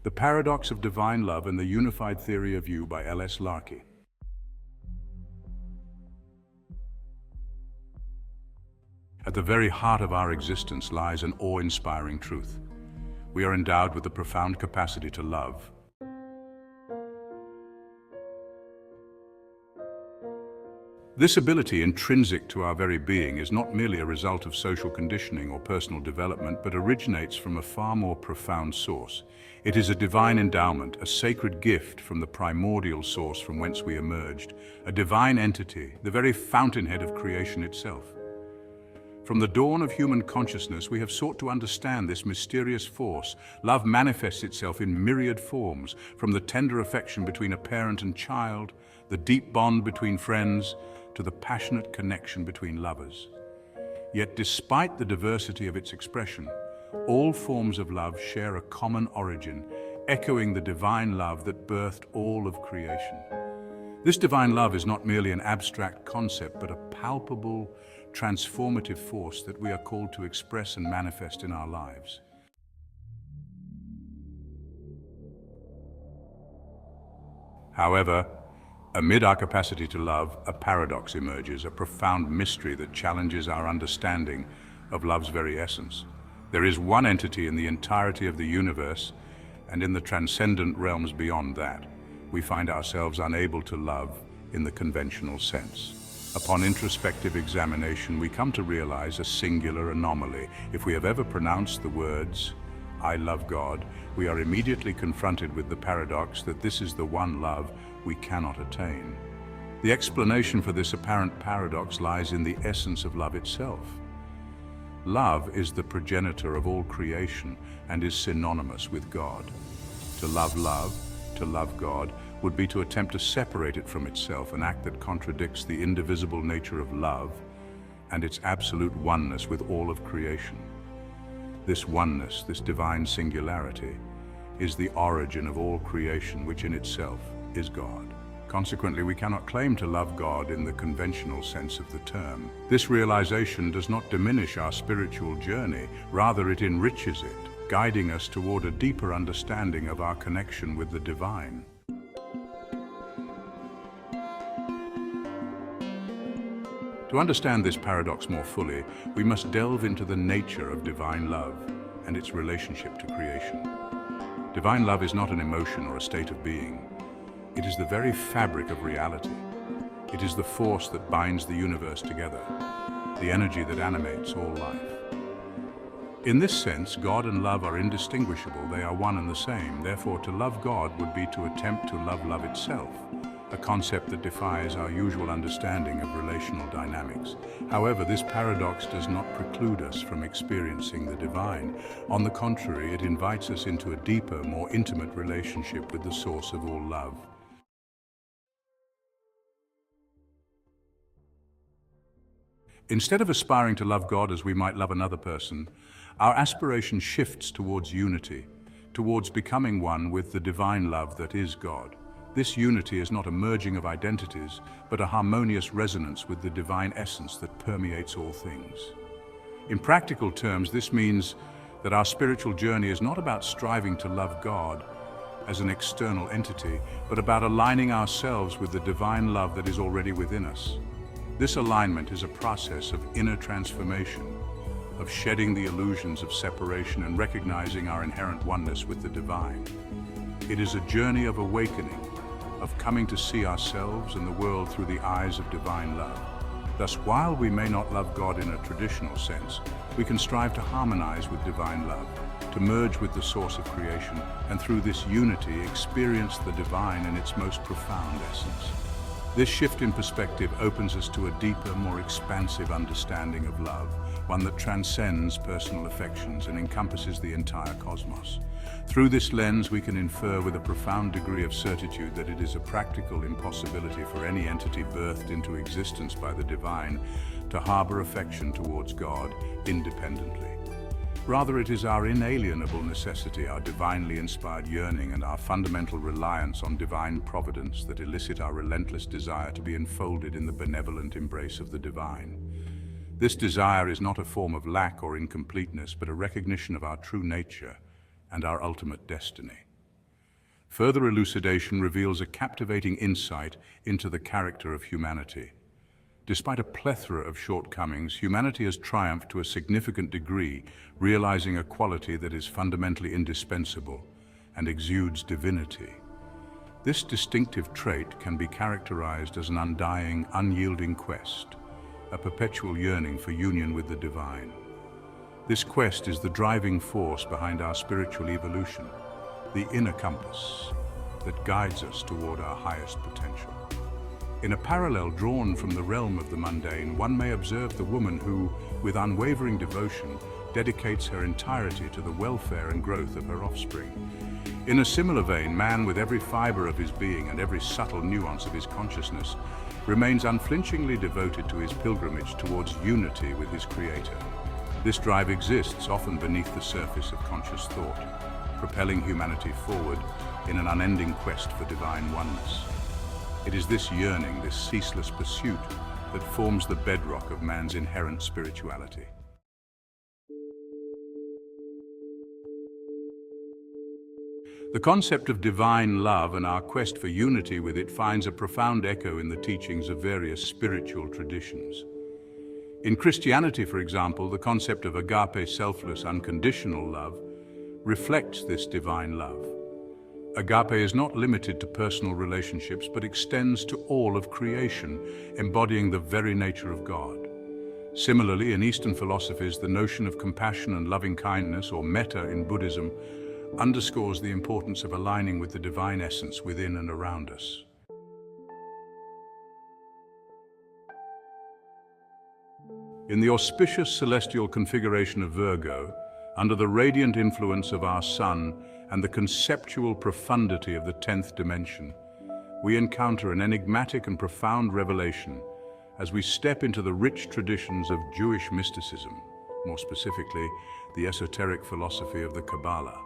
The Paradox of Divine Love and the Unified Theory of You by L.S. Larkey. At the very heart of our existence lies an awe-inspiring truth. We are endowed with the profound capacity to love. This ability, intrinsic to our very being, is not merely a result of social conditioning or personal development, but originates from a far more profound source. It is a divine endowment, a sacred gift from the primordial source from whence we emerged, a divine entity, the very fountainhead of creation itself. From the dawn of human consciousness, we have sought to understand this mysterious force. Love manifests itself in myriad forms, from the tender affection between a parent and child, the deep bond between friends, to the passionate connection between lovers. Yet despite the diversity of its expression, all forms of love share a common origin, echoing the divine love that birthed all of creation. This divine love is not merely an abstract concept, but a palpable, transformative force that we are called to express and manifest in our lives. However, amid our capacity to love, a paradox emerges, a profound mystery that challenges our understanding of love's very essence. There is one entity in the entirety of the universe, and in the transcendent realms beyond that, we find ourselves unable to love in the conventional sense. Upon introspective examination, we come to realize a singular anomaly. If we have ever pronounced the words, "I love God," we are immediately confronted with the paradox that this is the one love we cannot attain. The explanation for this apparent paradox lies in the essence of love itself. Love is the progenitor of all creation and is synonymous with God. To love God, would be to attempt to separate it from itself, an act that contradicts the indivisible nature of love and its absolute oneness with all of creation. This oneness, this divine singularity, is the origin of all creation, which in itself is God. Consequently, we cannot claim to love God in the conventional sense of the term. This realization does not diminish our spiritual journey, rather it enriches it, guiding us toward a deeper understanding of our connection with the divine. To understand this paradox more fully, we must delve into the nature of divine love and its relationship to creation. Divine love is not an emotion or a state of being. It is the very fabric of reality. It is the force that binds the universe together, the energy that animates all life. In this sense, God and love are indistinguishable. They are one and the same. Therefore, to love God would be to attempt to love love itself, a concept that defies our usual understanding of relational dynamics. However, this paradox does not preclude us from experiencing the divine. On the contrary, it invites us into a deeper, more intimate relationship with the source of all love. Instead of aspiring to love God as we might love another person, our aspiration shifts towards unity, towards becoming one with the divine love that is God. This unity is not a merging of identities, but a harmonious resonance with the divine essence that permeates all things. In practical terms, this means that our spiritual journey is not about striving to love God as an external entity, but about aligning ourselves with the divine love that is already within us. This alignment is a process of inner transformation, of shedding the illusions of separation and recognizing our inherent oneness with the divine. It is a journey of awakening, of coming to see ourselves and the world through the eyes of divine love. Thus, while we may not love God in a traditional sense, we can strive to harmonize with divine love, to merge with the source of creation, and through this unity experience the divine in its most profound essence. This shift in perspective opens us to a deeper, more expansive understanding of love, one that transcends personal affections and encompasses the entire cosmos. Through this lens, we can infer with a profound degree of certitude that it is a practical impossibility for any entity birthed into existence by the divine to harbor affection towards God independently. Rather, it is our inalienable necessity, our divinely inspired yearning, and our fundamental reliance on divine providence that elicit our relentless desire to be enfolded in the benevolent embrace of the divine. This desire is not a form of lack or incompleteness, but a recognition of our true nature and our ultimate destiny. Further elucidation reveals a captivating insight into the character of humanity. Despite a plethora of shortcomings, humanity has triumphed to a significant degree, realizing a quality that is fundamentally indispensable and exudes divinity. This distinctive trait can be characterized as an undying, unyielding quest, a perpetual yearning for union with the divine. This quest is the driving force behind our spiritual evolution, the inner compass that guides us toward our highest potential. In a parallel drawn from the realm of the mundane, one may observe the woman who, with unwavering devotion, dedicates her entirety to the welfare and growth of her offspring. In a similar vein, man, with every fiber of his being and every subtle nuance of his consciousness, remains unflinchingly devoted to his pilgrimage towards unity with his Creator. This drive exists often beneath the surface of conscious thought, propelling humanity forward in an unending quest for divine oneness. It is this yearning, this ceaseless pursuit, that forms the bedrock of man's inherent spirituality. The concept of divine love and our quest for unity with it finds a profound echo in the teachings of various spiritual traditions. In Christianity, for example, the concept of agape, selfless, unconditional love, reflects this divine love. Agape is not limited to personal relationships, but extends to all of creation, embodying the very nature of God. Similarly, in Eastern philosophies, the notion of compassion and loving kindness, or metta in Buddhism, underscores the importance of aligning with the divine essence within and around us. In the auspicious celestial configuration of Virgo, under the radiant influence of our Sun and the conceptual profundity of the 10th dimension, we encounter an enigmatic and profound revelation as we step into the rich traditions of Jewish mysticism, more specifically, the esoteric philosophy of the Kabbalah.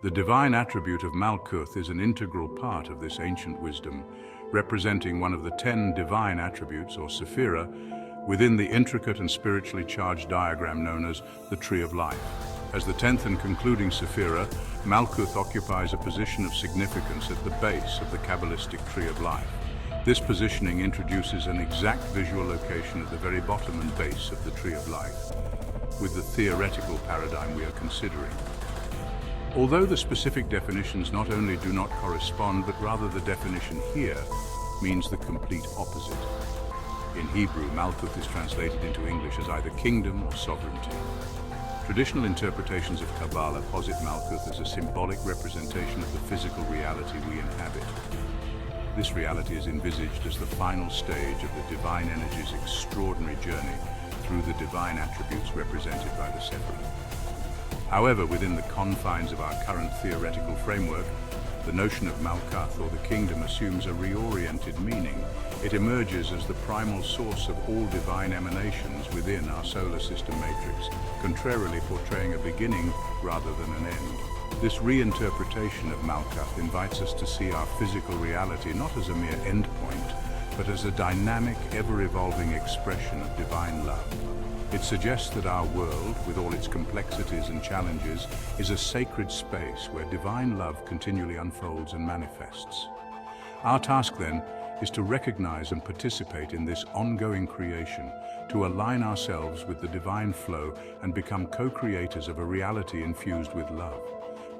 The divine attribute of Malkuth is an integral part of this ancient wisdom, representing one of the 10 divine attributes, or sephira, within the intricate and spiritually charged diagram known as the Tree of Life. As the 10th and concluding sephira, Malkuth occupies a position of significance at the base of the Kabbalistic Tree of Life. This positioning introduces an exact visual location at the very bottom and base of the Tree of Life, with the theoretical paradigm we are considering. Although the specific definitions not only do not correspond, but rather the definition here means the complete opposite. In Hebrew, Malkuth is translated into English as either kingdom or sovereignty. Traditional interpretations of Kabbalah posit Malkuth as a symbolic representation of the physical reality we inhabit. This reality is envisaged as the final stage of the divine energy's extraordinary journey through the divine attributes represented by the sephira. However, within the confines of our current theoretical framework, the notion of Malkuth, or the kingdom, assumes a reoriented meaning. It emerges as the primal source of all divine emanations within our solar system matrix, contrarily portraying a beginning rather than an end. This reinterpretation of Malkuth invites us to see our physical reality not as a mere endpoint, but as a dynamic, ever-evolving expression of divine love. It suggests that our world, with all its complexities and challenges, is a sacred space where divine love continually unfolds and manifests. Our task, then, is to recognize and participate in this ongoing creation, to align ourselves with the divine flow and become co-creators of a reality infused with love.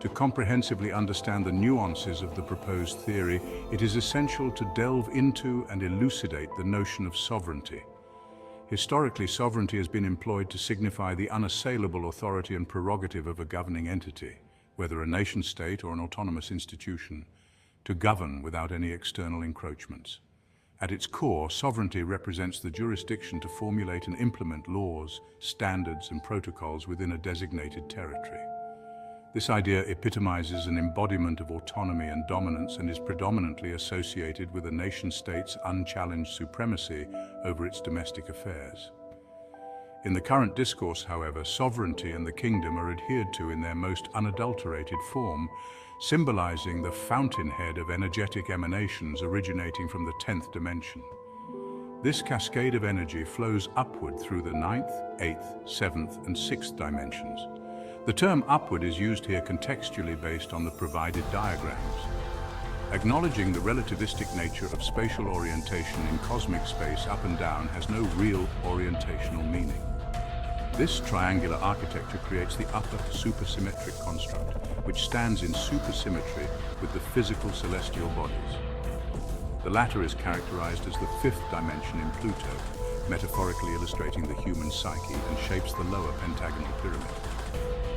To comprehensively understand the nuances of the proposed theory, it is essential to delve into and elucidate the notion of sovereignty. Historically, sovereignty has been employed to signify the unassailable authority and prerogative of a governing entity, whether a nation-state or an autonomous institution, to govern without any external encroachments. At its core, sovereignty represents the jurisdiction to formulate and implement laws, standards, and protocols within a designated territory. This idea epitomizes an embodiment of autonomy and dominance and is predominantly associated with a nation-state's unchallenged supremacy over its domestic affairs. In the current discourse, however, sovereignty and the kingdom are adhered to in their most unadulterated form, symbolizing the fountainhead of energetic emanations originating from the 10th dimension. This cascade of energy flows upward through the 9th, 8th, 7th, and 6th dimensions. The term upward is used here contextually based on the provided diagrams. Acknowledging the relativistic nature of spatial orientation in cosmic space up and down has no real orientational meaning. This triangular architecture creates the upper supersymmetric construct, which stands in supersymmetry with the physical celestial bodies. The latter is characterized as the fifth dimension in Pluto, metaphorically illustrating the human psyche, and shapes the lower pentagonal pyramid.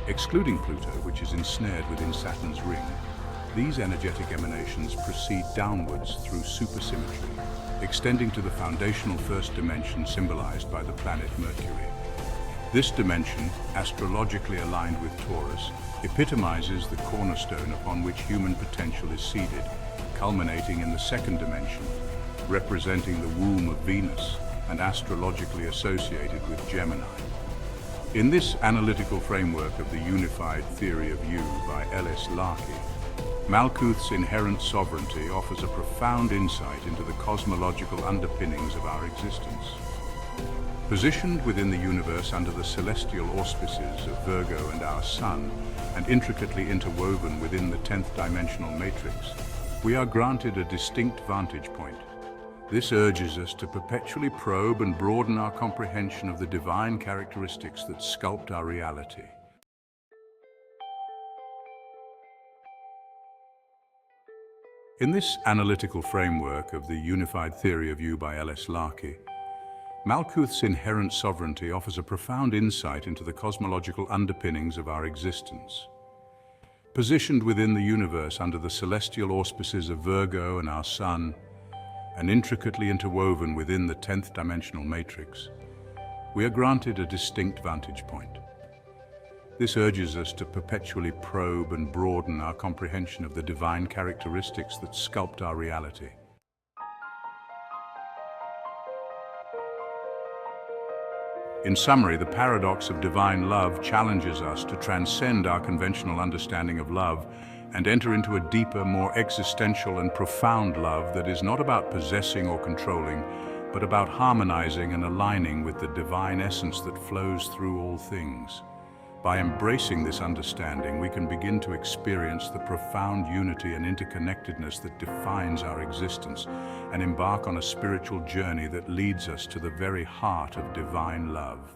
Excluding Pluto, which is ensnared within Saturn's ring, these energetic emanations proceed downwards through supersymmetry, extending to the foundational first dimension symbolized by the planet Mercury. This dimension, astrologically aligned with Taurus, epitomizes the cornerstone upon which human potential is seated, culminating in the second dimension, representing the womb of Venus and astrologically associated with Gemini. In this analytical framework of the unified theory of you by Larkey, Malkuth's inherent sovereignty offers a profound insight into the cosmological underpinnings of our existence. Positioned within the universe under the celestial auspices of Virgo and our Sun, and intricately interwoven within the 10th dimensional matrix, we are granted a distinct vantage point. This urges us to perpetually probe and broaden our comprehension of the divine characteristics that sculpt our reality. In this analytical framework of the unified theory of you by Larkey, Malkuth's inherent sovereignty offers a profound insight into the cosmological underpinnings of our existence. Positioned within the universe under the celestial auspices of Virgo and our Sun, and intricately interwoven within the 10th dimensional matrix, we are granted a distinct vantage point. This urges us to perpetually probe and broaden our comprehension of the divine characteristics that sculpt our reality. In summary, the paradox of divine love challenges us to transcend our conventional understanding of love and enter into a deeper, more existential and profound love that is not about possessing or controlling, but about harmonizing and aligning with the divine essence that flows through all things. By embracing this understanding, we can begin to experience the profound unity and interconnectedness that defines our existence and embark on a spiritual journey that leads us to the very heart of divine love.